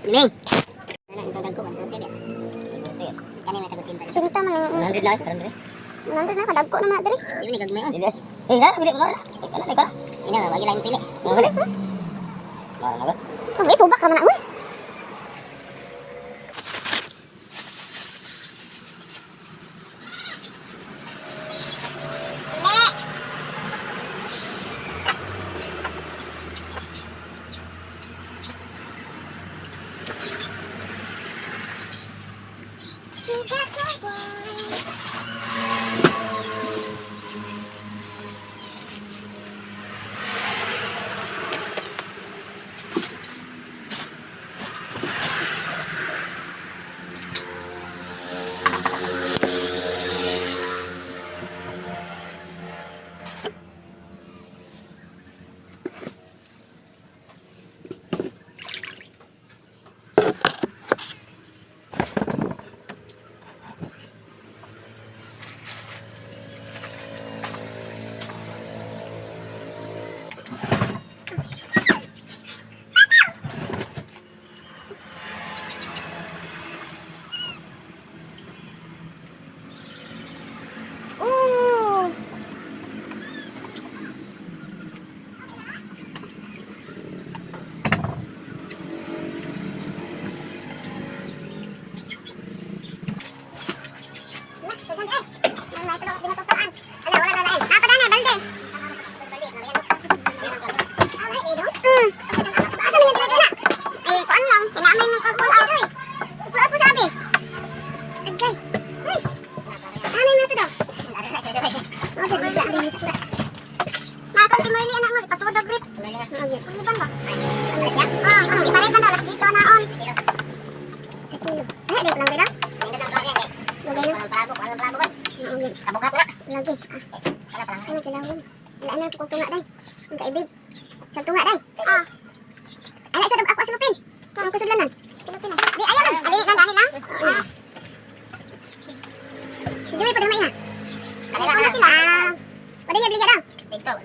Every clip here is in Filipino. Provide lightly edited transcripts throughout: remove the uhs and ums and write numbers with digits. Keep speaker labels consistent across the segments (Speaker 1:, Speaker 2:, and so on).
Speaker 1: Liming. Ano ang ko 100 ya. Kani may tagutin tayo. Sunita man 100 lang, 100. 100 na kadagko na ma diri. Dili ni gagmay on. Dili. Ha, bili ko na. Kana ni ba? Ina nga wagi lang pili. Bili. Mara na ba? May subak ka man mo.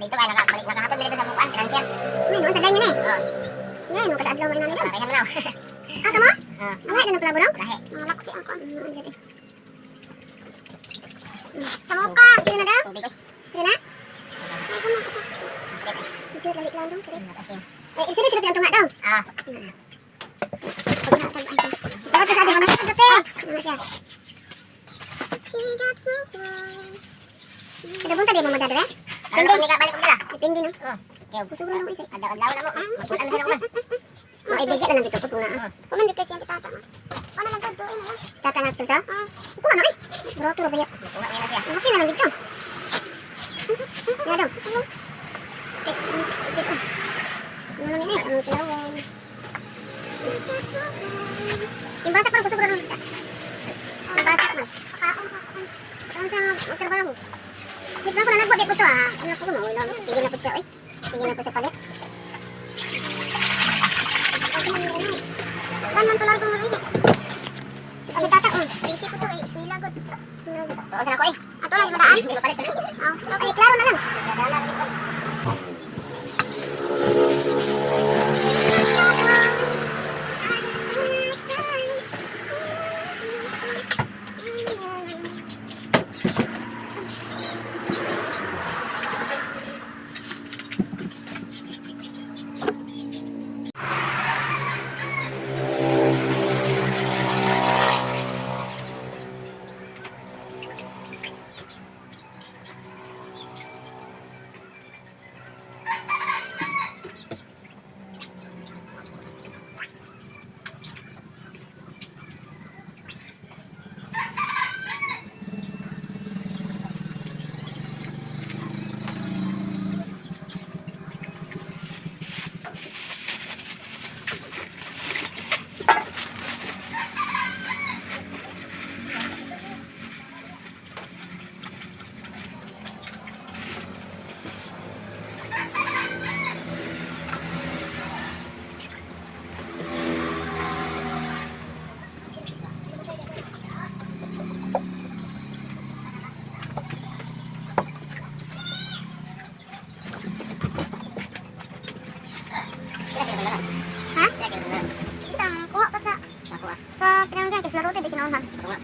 Speaker 1: Dito kaya nakahatod nila sa mukaan, financial. Doon sa ganyan eh. Ngayon, mo kada adlaw man nila. Para mo. Tama? Lahi na palabo no? Lahi. Malaksi ako. Sa muka. Sino na daw? Sino na? Ay, kamo kasi. Dito balik lang dong. Sino sila pinang tunga daw? Dapat ka sabi mo na sa text. Ano siya? She got no clothes. Ada pun tadi mau madar ya? Tinggi nih kak balik pula. Tinggi no. Ya, kusuk dulu itu. Ada adlaw na mo. Magpunan sa naman. Mau ibigay na lang dito putuna. Kuman di kasi ang tata mo. Ano lang to ini ya? Tata na to sa? Kuha na eh. Broto ra ba ya? Kuha na siya. Maki na lang dito. Ya daw. Ano ni? Ano tawag? Yung bata parang kusuk dulu sa. Ang bata man. Kaon sa magtrabaho. Di ba ko na nagbuti ko to Ano ko maulo. Sige na po siya oy. Sige na po sa palit. Ganyan tular ko muna si tata busy ko to sila god. Tuod na ko Ato lang madaan. Hindi palit. Okay, klaro na lang.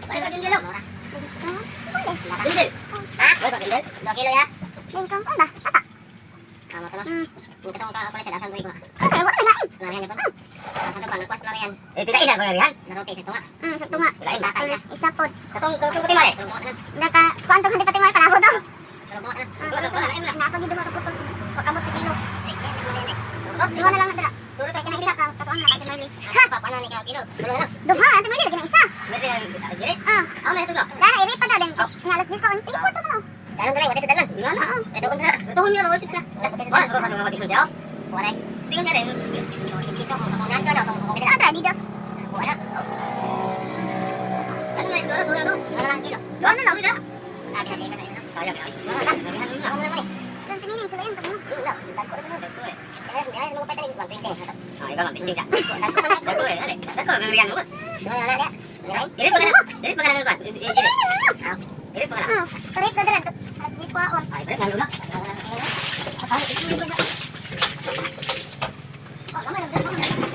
Speaker 2: Balik ka din dilo.
Speaker 1: Dindil.
Speaker 2: Ha? Balik ka dindil. 2 kilo ya.
Speaker 1: Bengkong ko ba? Tata.
Speaker 2: Tama to no. Yung katong kakulit sa lasang buhay ko.
Speaker 1: Ay, wala lain.
Speaker 2: Larihan niya po. Sa to pa nagkwas larihan. Eh pila ina ko larihan. Narote sa tunga.
Speaker 1: Sakto nga.
Speaker 2: Lain bata isa.
Speaker 1: Isa pod.
Speaker 2: Katong kuti mali.
Speaker 1: Naka kuan tong hindi ka timay kalabo daw.
Speaker 2: Tulog
Speaker 1: Napagid mo ka putos. Pagkamot sa kilo.
Speaker 2: Dos,
Speaker 1: Duha na lang na dala.
Speaker 2: Tulog
Speaker 1: Kaya kinang isa ka katuan na kasi Marley.
Speaker 2: Stop. Paano ni ka kilo? Tulog na.
Speaker 1: Duha, ante Marley lagi na isa.
Speaker 2: Medyo dire.
Speaker 1: Ah,
Speaker 2: Ako may tulo.
Speaker 1: dahil i-rate pa daw din. Nga alas 10 ka on. Pili porto mo.
Speaker 2: Dalan dali, wala sa dalan. Iwan na. Ito ko na. Ito ko niya ba sila. Wala ko sa mga matisod daw. Wala. Tingnan niya rin. Kikito ko kung nan ka daw kung kung
Speaker 1: Ada Adidas.
Speaker 2: wala. Ano na ito? Tulog do. Wala lang kilo.
Speaker 1: Duha na lang.
Speaker 2: Sabi na dito na ito. Kaya kaya. Wala lang. Ako na naman eh.
Speaker 1: Saan tinginin sila yung tagmo.
Speaker 2: Dagko na dagko eh. Kaya mga patay 120. Ah, ikaw ang bising ka. Dagko eh. Dagko bibigyan mo. Wala na. Dili pa na. Dili pa na ba? Dili. Ah. Dili pa na.
Speaker 1: Correct na dala. Alas 10 ka on.
Speaker 2: Ay, balik na. Oh, gamay lang.